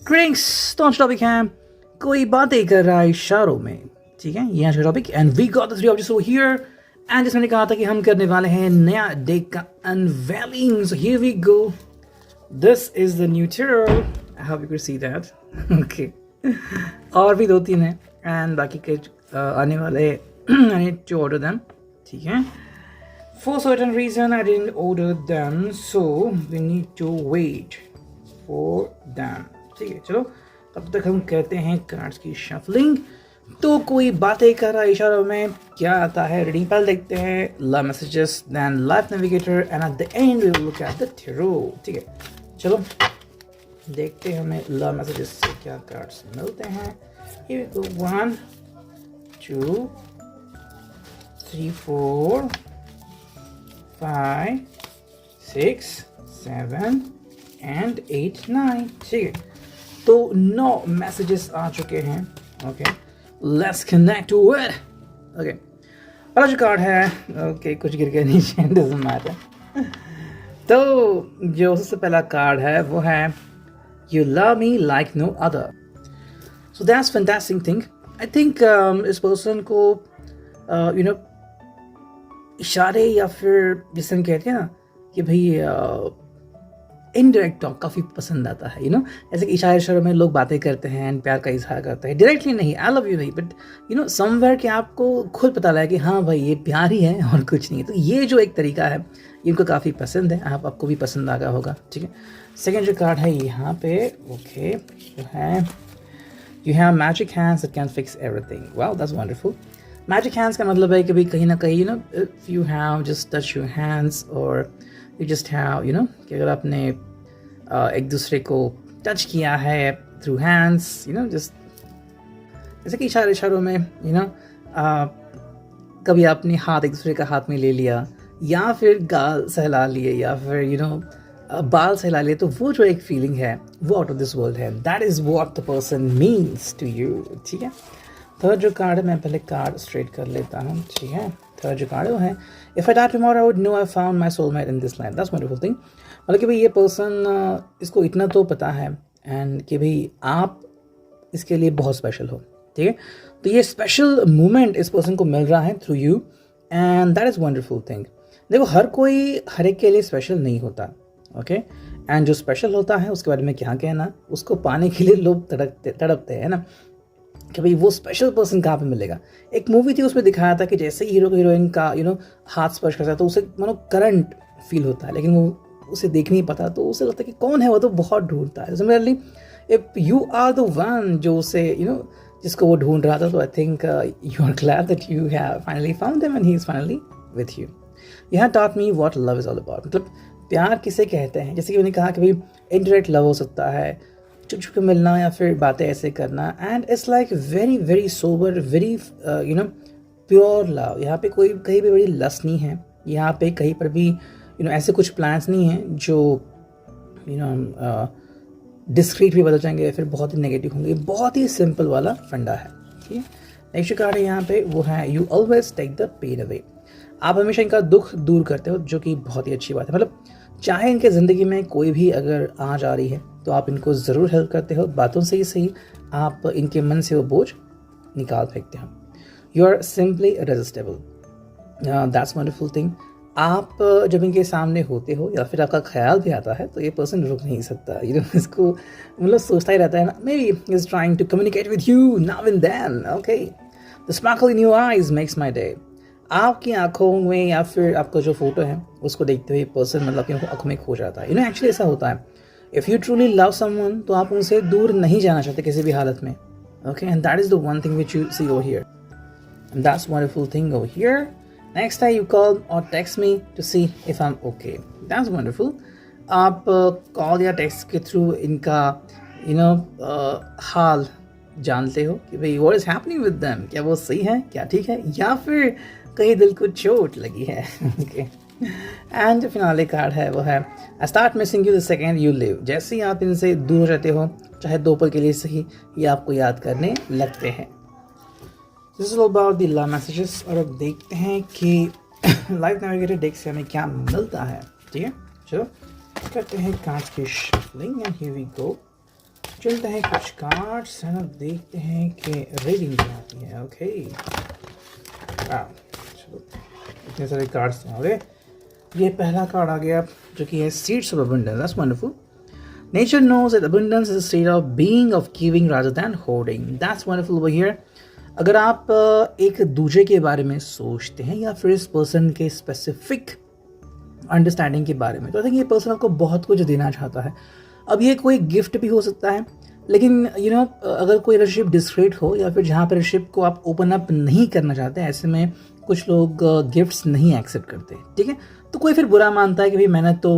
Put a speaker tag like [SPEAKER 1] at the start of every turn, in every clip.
[SPEAKER 1] Drinks तो आज topic है कोई बातें कर रहा है इशारों में। ठीक है, ये आज का topic and we got the three objects over here. And जैसे मैंने कहा था कि हम करने वाले हैं नया डेक का unveiling, so here we go. This is the new tarot, I hope you can see that. Okay, और भी 2-3 हैं एंड बाकी के आने वाले I need to order them. ठीक है, for certain reason I didn't order them, so we need to wait for them। ठीक है, चलो तब तक हम कहते हैं कार्ड्स की शफलिंग। तो कोई बातें कर रहा है इशारों में, क्या आता है रीडिंग पहले देखते हैं, love messages, then life navigator and at the end we will look at the tarot. ठीक है, चलो देखते हैं हमें लव मैसेजेस से क्या कार्ड्स मिलते हैं। Here we go, 1 2 3 4 5 6 7 and 8 9। ठीक है, तो 9 मैसेजेस आ चुके हैं। Okay, let's connect to it. Okay, पहला जो कार्ड है, ओके कुछ गिर गया नीचे, डजंट मैटर। तो जो सबसे पहला कार्ड है वो है you love me like no other. So that's fantastic thing. I think इस पर्सन को यू नो इशारे या फिर जिसे हम कहते हैं ना कि भाई इनडायरेक्ट टॉक काफ़ी पसंद आता है। जैसे कि इशारे में लोग बातें करते हैं एंड प्यार का इजहार करते हैं, डायरेक्टली नहीं आई लव यू नहीं, बट समवेयर कि आपको खुद पता लगा कि हाँ भाई ये प्यार ही है और कुछ नहीं है। तो ये जो एक तरीका है ये उनको काफ़ी पसंद है, आपको भी पसंद आ गया होगा। ठीक है, सेकेंड जो कार्ड है यहाँ पे, ओके जो है you have magic hands that can fix everything. Wow that's wonderful. Magic hands का मतलब है कि भाई कहीं ना कहीं if you have just touch your hands और यू जस्ट हैव कि अगर आपने एक दूसरे को टच किया है थ्रू हैंड्स, जस्ट जैसे कि इशारों में कभी आपने हाथ एक दूसरे का हाथ में ले लिया या फिर गाल सहला लिए या फिर बाल सहला लिए, तो वो जो एक फीलिंग है वो आउट ऑफ दिस वर्ल्ड है। That is what the person means to you. ठीक है, थर्ड जो कार्ड है मैं पहले कार्ड स्ट्रेट कर लेता हूँ। ठीक है, थर्ड जो कार्ड है वो है if I die tomorrow I would know I found my soulmate in this life. That's wonderful thing. मतलब कि भाई ये पर्सन इसको इतना तो पता है एंड कि भाई आप इसके लिए बहुत स्पेशल हो। ठीक है, तो ये स्पेशल मोमेंट इस पर्सन को मिल रहा है through you and that is wonderful thing. देखो हर कोई हर एक के लिए स्पेशल नहीं होता। ओके, एंड जो स्पेशल होता है उसके बारे में क्या कहना, उसको पाने के लिए लोग तड़पते हैं ना कि भाई वो स्पेशल पर्सन कहाँ पे मिलेगा। एक मूवी थी उसमें दिखाया था कि जैसे हीरो हीरोइन का हाथ स्पर्श करता है तो उसे मानो करंट फील होता है, लेकिन वो उसे देख नहीं पाता, तो उसे लगता है कि कौन है वो, तो बहुत ढूंढता है। Similarly if you are the one जो उसे जिसको वो ढूंढ रहा था, तो I think you are glad that you have finally found him and he is finally with you. You have taught me what love is all about. मतलब प्यार किसे कहते हैं, जैसे कि मैंने कहा कि भाई इनडायरेक्ट लव हो सकता है, छुप छुप के मिलना या फिर बातें ऐसे करना, and it's like very very sober, very pure love. यहाँ पे कोई कहीं भी बड़ी लस्ट नहीं है, यहाँ पे कहीं पर भी ऐसे कुछ प्लान्स नहीं हैं जो डिस्क्रीट भी बदल जाएंगे या फिर बहुत ही नेगेटिव होंगे। बहुत ही सिंपल वाला फंडा है। ठीक है, नेक्स्ट कार्ड है यहाँ पे वो है you always take the pain away. आप हमेशा इनका दुख दूर करते हो, जो कि बहुत ही अच्छी बात है। मतलब चाहे इनके ज़िंदगी में कोई भी अगर आ जा रही है तो आप इनको ज़रूर हेल्प करते हो, बातों से ही सही आप इनके मन से वो बोझ निकाल फेंकते हो। You are simply irresistible, that's wonderful thing. आप जब इनके सामने होते हो या फिर आपका ख्याल भी आता है तो ये पर्सन रुक नहीं सकता। इसको मतलब सोचता ही रहता है ना, maybe is trying to communicate with you now and then. Okay, the sparkle in your eyes makes my day. आपकी आंखों में या फिर आपका जो फोटो है उसको देखते हुए पर्सन मतलब कि आंखों में खो जाता है। एक्चुअली ऐसा होता है, if you truly love someone तो आप उनसे दूर नहीं जाना चाहते किसी भी हालत में। Okay, and that is the one thing which you see over here and that's wonderful thing over here. Next time you call और text me to see if I am okay, that's wonderful. आप call या text के through इनका हाल जानते हो कि भाई what is happening with them, क्या वो सही है, क्या ठीक है, या फिर कहीं दिल को चोट लगी है। ओके, एंड जो फिनाले कार्ड है वो है I start missing you the second you live. जैसे ही आप इनसे दूर रहते हो, चाहे 2 पल के लिए सही, ये आपको याद करने लगते हैं। This is all about the love messages. और अब देखते हैं कि लाइफ नेविगेटर डेक से हमें क्या मिलता है। ठीक है, चलो करते हैं कार्ड्स की shuffling and here we go. चलते हैं कुछ कार्ड्स है ना, देखते हैं कि रीडिंग क्या आती है। ओके चलो इतने सारे कार्ड्स हो गए। ये पहला कार्ड आ गया जो कि है seeds of abundance. That's wonderful. Nature knows that abundance is a state of being, of giving rather than hoarding. That's wonderful over here. अगर आप एक दूसरे के बारे में सोचते हैं या फिर इस पर्सन के स्पेसिफिक अंडरस्टैंडिंग के बारे में, तो आई थिंक ये पर्सन आपको बहुत कुछ देना चाहता है। अब ये कोई गिफ्ट भी हो सकता है, लेकिन अगर कोई रिलेशनशिप डिस्क्रीट हो या फिर जहाँ पर रिलेशनशिप को आप ओपन अप नहीं करना चाहते, ऐसे में कुछ लोग गिफ्ट्स नहीं एक्सेप्ट करते, ठीक है। तो कोई फिर बुरा मानता है कि भाई मैंने तो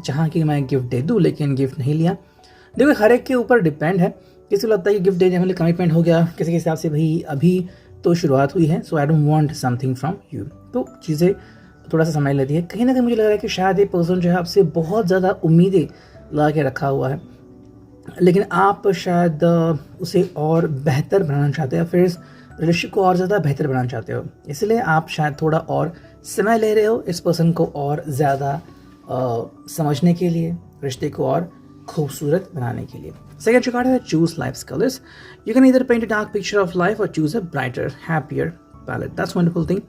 [SPEAKER 1] जहाँ कि मैं गिफ्ट दे दूँ लेकिन गिफ्ट नहीं लिया। देखो हर एक के ऊपर डिपेंड है। किसी को लगता है कि गिफ्ट देने में कमिटमेंट हो गया, किसी के हिसाब से भाई अभी तो शुरुआत हुई है, so I don't want something from you. तो चीज़ें थोड़ा सा समय लेती है। कहीं ना कहीं मुझे लग रहा है कि शायद ये पर्सन जो है आपसे बहुत ज़्यादा उम्मीदें लगा के रखा हुआ है, लेकिन आप शायद उसे और बेहतर बनाना चाहते हो, फिर इस रिलेशनशिप को और ज़्यादा बेहतर बनाना चाहते हो, इसलिए आप शायद थोड़ा और समय ले रहे हो इस पर्सन को और ज़्यादा समझने के लिए, रिश्ते को और खूबसूरत बनाने के लिए। सेकंड जो कार्ड है, choose life's colours. You can either paint a dark picture of life और choose a brighter happier palette. That's wonderful thing.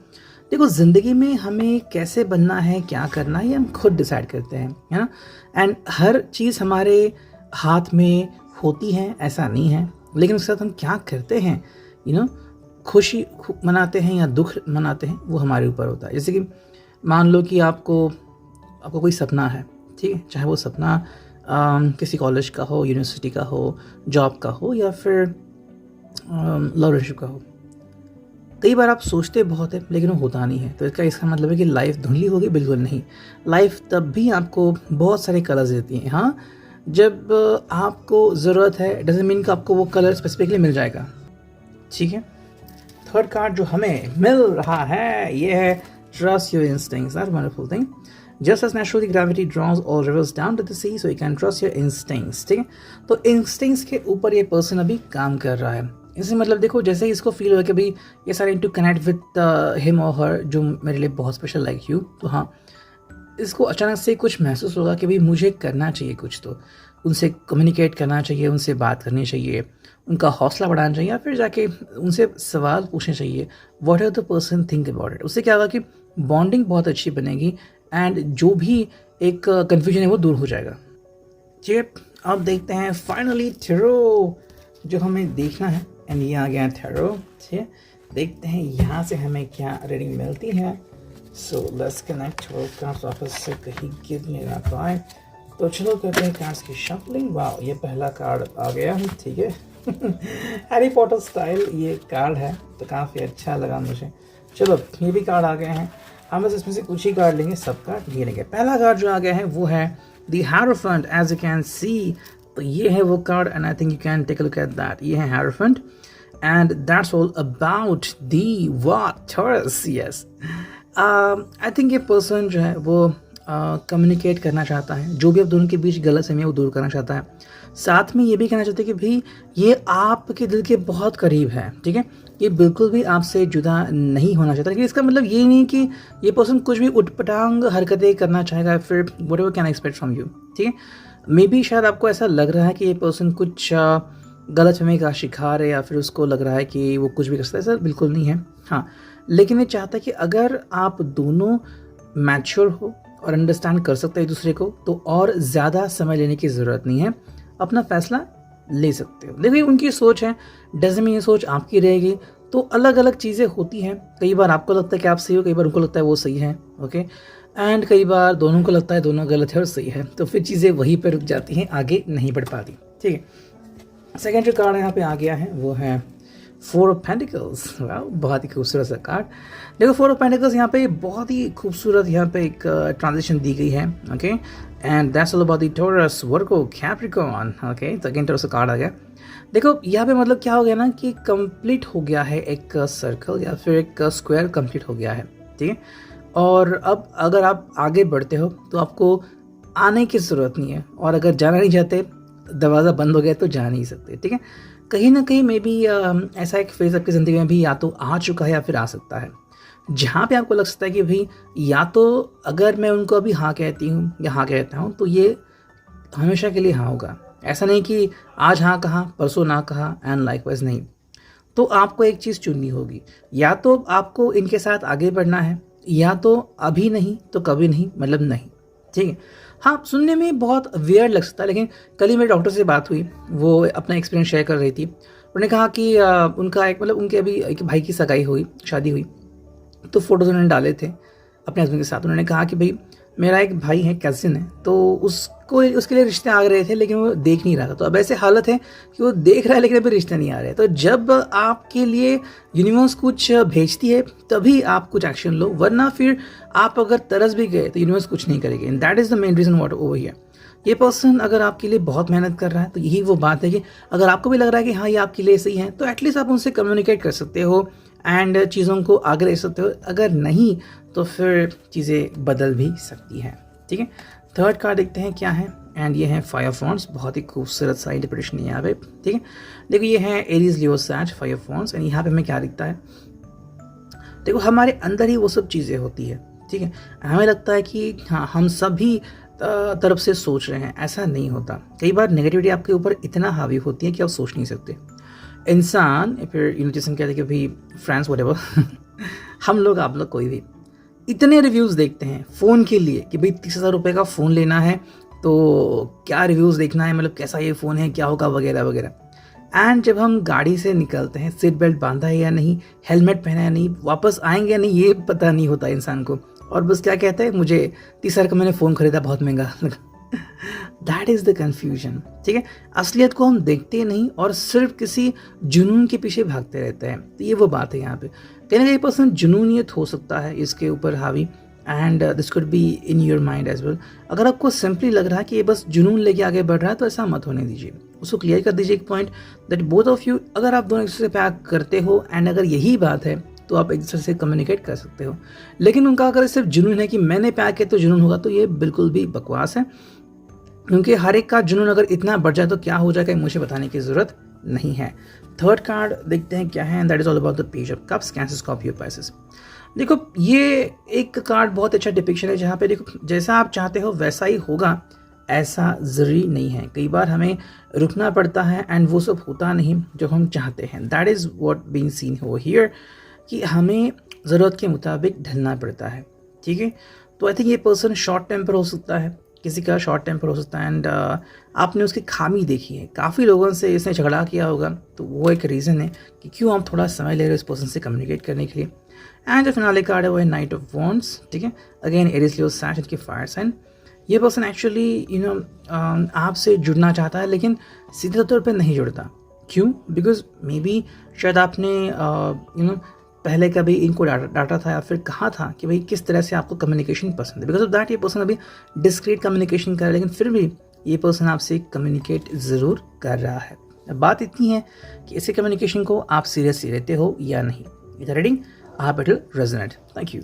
[SPEAKER 1] देखो ज़िंदगी में हमें कैसे बनना है, क्या करना है, ये हम खुद डिसाइड करते हैं, है ना। एंड हर चीज़ हमारे हाथ में होती है ऐसा नहीं है, लेकिन उसके साथ हम क्या करते हैं, खुशी मनाते हैं या दुख मनाते हैं, वो हमारे ऊपर होता है। जैसे कि मान लो कि आपको कोई सपना है, ठीक है, चाहे वो सपना किसी कॉलेज का हो, यूनिवर्सिटी का हो, जॉब का हो या फिर लव रिलेशनशिप का हो। कई बार आप सोचते बहुत है लेकिन वो होता नहीं है, तो इसका मतलब है कि लाइफ धुंधली होगी? बिल्कुल नहीं। लाइफ तब भी आपको बहुत सारे कलर्स देती हैं। हाँ, जब आपको ज़रूरत है, डजंट मीन कि आपको वो कलर स्पेसिफिकली मिल जाएगा, ठीक है। थर्ड कार्ड जो हमें मिल रहा है ये है trust your instincts. That's wonderful thing. Just as naturally gravity draws all rivers down to the sea, so you can trust your instincts, ठीक है। तो इंस्टिंक्ट्स के ऊपर ये पर्सन अभी काम कर रहा है। इससे मतलब देखो, जैसे ही इसको फील हो कि भाई ये सारे टू कनेक्ट विद हिम और हर जो मेरे लिए बहुत स्पेशल लाइक यू, तो हाँ, इसको अचानक से कुछ महसूस होगा कि भाई मुझे करना चाहिए कुछ, तो उनसे कम्युनिकेट करना चाहिए, उनसे बात करनी चाहिए, उनका हौसला बढ़ाना चाहिए, या फिर जाके उनसे सवाल पूछने चाहिए, what are the person think about it. उससे क्या होगा कि बॉन्डिंग बहुत अच्छी बनेगी एंड जो भी एक कन्फ्यूजन है वो दूर हो जाएगा। ठीक है, अब देखते हैं फाइनली थेरो जो हमें देखना है, एंड ये आ गया थेरो। ठीक है, देखते हैं यहाँ से हमें क्या रीडिंग मिलती है। सो लेट्स कनेक्ट कार्ड्स वापस से कहीं गिर नहीं ना पाए, तो चलो करते हैं कार्ड्स की शफलिंग। वाह, ये पहला कार्ड आ गया, ठीक है। हैरी पॉटर स्टाइल ये कार्ड है, तो काफ़ी अच्छा लगा मुझे। चलो ये भी कार्ड आ गए हैं, हम बस इसमें से कुछ ही कार्ड लेंगे, सब कार्ड ये लेंगे। पहला कार्ड जो आ गया है वो है the hierophant, as you can see. तो ये है वो card and I think you can take a look at that. ये है hierophant and that's all about the waters. Yes, I think ये पर्सन जो है वो कम्युनिकेट करना चाहता है, जो भी अब दोनों के बीच गलतफहमी है वो दूर करना चाहता है। साथ में ये भी कहना चाहते हैं कि भाई ये आपके दिल के बहुत करीब है, ठीक है, ये बिल्कुल भी आपसे जुदा नहीं होना चाहता। लेकिन इसका मतलब ये नहीं कि ये पर्सन कुछ भी उटपटांग हरकतें करना चाहेगा, फिर what ever can I expect from you, ठीक है। मे बी शायद आपको ऐसा लग रहा है कि ये पर्सन कुछ गलतफहमी का शिकार है, या फिर उसको लग रहा है कि वो कुछ भी कर सकता है। ऐसा बिल्कुल नहीं है, हाँ। लेकिन ये चाहता है कि अगर आप दोनों मैच्योर हो और अंडरस्टैंड कर सकते हैं एक दूसरे को, तो और ज़्यादा समय लेने की ज़रूरत नहीं है, अपना फैसला ले सकते हो। देखिए उनकी सोच है, डज़न्ट मीन ये सोच आपकी रहेगी, तो अलग अलग चीज़ें होती हैं। कई बार आपको लगता है कि आप सही हो, कई बार उनको लगता है वो सही है, ओके, एंड कई बार दोनों को लगता है दोनों गलत है और सही है, तो फिर चीज़ें वहीं पर रुक जाती हैं, आगे नहीं बढ़ पाती, ठीक है। सेकेंड जो कार्ड यहाँ पे आ गया है वो है फोर ऑफ पेंटिकल्स। बहुत ही खूबसूरत सा कार्ड। देखो फोर ऑफ पेंटिकल्स यहाँ पे बहुत ही खूबसूरत यहाँ पे एक ट्रांजिशन दी गई है, okay, and that's all about the taurus, Virgo, Capricorn, okay. तो अगेन टॉरस का कार्ड आ गया। देखो यहाँ पे मतलब क्या हो गया ना कि कंप्लीट हो गया है एक सर्कल या फिर एक स्क्वायर कंप्लीट हो गया है, ठीक है। और अब अगर आप आगे बढ़ते हो तो आपको आने की ज़रूरत नहीं है, और अगर जाना नहीं चाहते, दरवाज़ा बंद हो गया तो जा नहीं सकते, ठीक है। कहीं ना कहीं मे बी ऐसा एक फेज़ आपकी ज़िंदगी में भी या तो आ चुका है या फिर आ सकता है, जहाँ पे आपको लग सकता है कि भाई या तो अगर मैं उनको अभी हाँ कहती हूँ या हाँ कहता हूँ तो ये हमेशा के लिए हाँ होगा, ऐसा नहीं कि आज हाँ कहा परसों ना कहा एंड लाइकवाइज नहीं। तो आपको एक चीज़ चुननी होगी, या तो आपको इनके साथ आगे बढ़ना है, या तो अभी नहीं तो कभी नहीं, मतलब नहीं। ठीक है। हाँ, सुनने में बहुत वियर्ड लग सकता है, लेकिन कल ही मेरे डॉक्टर से बात हुई, वो अपना एक्सपीरियंस शेयर कर रही थी। उन्होंने कहा कि उनका एक मतलब उनके अभी एक भाई की सगाई हुई, शादी हुई, तो फ़ोटोज़ उन्होंने डाले थे अपने हस्बैंड के साथ। उन्होंने कहा कि भाई मेरा एक भाई है, कज़िन है, तो उसको उसके लिए रिश्ते आ रहे थे लेकिन वो देख नहीं रहा था। तो अब ऐसे हालत है कि वो देख रहा है लेकिन अभी रिश्ते नहीं आ रहे। तो जब आपके लिए यूनिवर्स कुछ भेजती है तभी आप कुछ एक्शन लो, वरना फिर आप अगर तरस भी गए तो यूनिवर्स कुछ नहीं करेगी। And that is the main reason what over here. ये पर्सन अगर आपके लिए बहुत मेहनत कर रहा है तो यही वो बात है कि अगर आपको भी लग रहा है कि हाँ ये आपके लिए सही है, तो एटलीस्ट आप उनसे कम्युनिकेट कर सकते हो एंड चीज़ों को आगे ले सकते हो। अगर नहीं तो फिर चीज़ें बदल भी सकती हैं। ठीक है। थर्ड कार्ड देखते हैं क्या है, एंड ये है फायर फॉन्ट्स। बहुत ही खूबसूरत सा इंटरप्रिटेशन है यहाँ पे। ठीक है। देखो ये है एरीज लियो सैज फायर फॉन्ट्स, एंड यहाँ पे हमें क्या दिखता है, देखो हमारे अंदर ही वो सब चीज़ें होती है। ठीक है। हमें लगता है कि हाँ हम सभी तरफ से सोच रहे हैं, ऐसा नहीं होता। कई बार नेगेटिविटी आपके ऊपर इतना हावी होती है कि आप सोच नहीं सकते। इंसान फिर जैसे हम कहते हैं कि भाई फ्रेंड्स व्हाटएवर हम लोग आप लोग कोई भी इतने रिव्यूज़ देखते हैं फ़ोन के लिए कि भाई 30,000 रुपये का फ़ोन लेना है तो क्या रिव्यूज़ देखना है, मतलब कैसा ये फ़ोन है, क्या होगा, वगैरह वगैरह। एंड जब हम गाड़ी से निकलते हैं, सीट बेल्ट बांधा है या नहीं, हेलमेट पहना है नहीं, वापस आएंगे या नहीं, ये पता नहीं होता इंसान को। और बस क्या कहते हैं, मुझे 30,000 का मैंने फ़ोन खरीदा, बहुत महंगा लगा। That is the confusion. ठीक है। असलियत को हम देखते नहीं और सिर्फ किसी जुनून के पीछे भागते रहते हैं। तो ये वो बात है यहाँ पे। कहीं ना कहीं पर्सन जुनूनियत हो सकता है इसके ऊपर हावी, and this could be in your mind as well. अगर आपको सिंपली लग रहा है कि ये बस जुनून लेके आगे बढ़ रहा है तो ऐसा मत होने दीजिए। उसको क्लियर कर दीजिए एक point that both of you, अगर आप दोनों एक दूसरे से प्यार करते हो एंड अगर यही बात है तो आप एक दूसरे से कम्युनिकेट कर सकते हो। लेकिन उनका अगर सिर्फ जुनून है कि मैंने प्यार किया तो जुनून होगा, तो ये बिल्कुल भी बकवास है। क्योंकि हर एक का जुनून अगर इतना बढ़ जाए तो क्या हो जाएगा मुझे बताने की ज़रूरत नहीं है। थर्ड कार्ड देखते हैं क्या है, and that is all about the page of cups, cancer, Scorpio, Pisces. देखो ये एक कार्ड बहुत अच्छा डिपिक्शन है जहाँ पे देखो जैसा आप चाहते हो वैसा ही होगा, ऐसा ज़रूरी नहीं है। कई बार हमें रुकना पड़ता है एंड वो सब होता नहीं जो हम चाहते हैं। That is what being seen over here, कि हमें ज़रूरत के मुताबिक ढलना पड़ता है। ठीक है। तो आई थिंक ये पर्सन शॉर्ट टेम्पर हो सकता है, किसी का शॉर्ट टेम्पर हो सकता है, एंड आपने उसकी खामी देखी है। काफ़ी लोगों से इसने झगड़ा किया होगा, तो वो एक रीज़न है कि क्यों आप थोड़ा समय ले रहे हो इस पर्सन से कम्युनिकेट करने के लिए। एंड जो फिनाले कार्ड है वो है नाइट ऑफ वॉन्ड्स। ठीक है। अगेन एरीज लियो सैज की फायर साइन। ये पर्सन एक्चुअली आपसे जुड़ना चाहता है लेकिन सीधे तौर पर नहीं जुड़ता। क्यों? बिकॉज मे बी शायद आपने पहले कभी इनको डाटा था या फिर कहा था कि भाई किस तरह से आपको कम्युनिकेशन पसंद है। बिकॉज ऑफ दैट ये पर्सन अभी डिस्क्रीट कम्युनिकेशन कर रहा है, लेकिन फिर भी ये पर्सन आपसे कम्युनिकेट ज़रूर कर रहा है। बात इतनी है कि इसी कम्युनिकेशन को आप सीरियसली लेते हो या नहीं। इधर रीडिंग आप it will resonate. Thank you.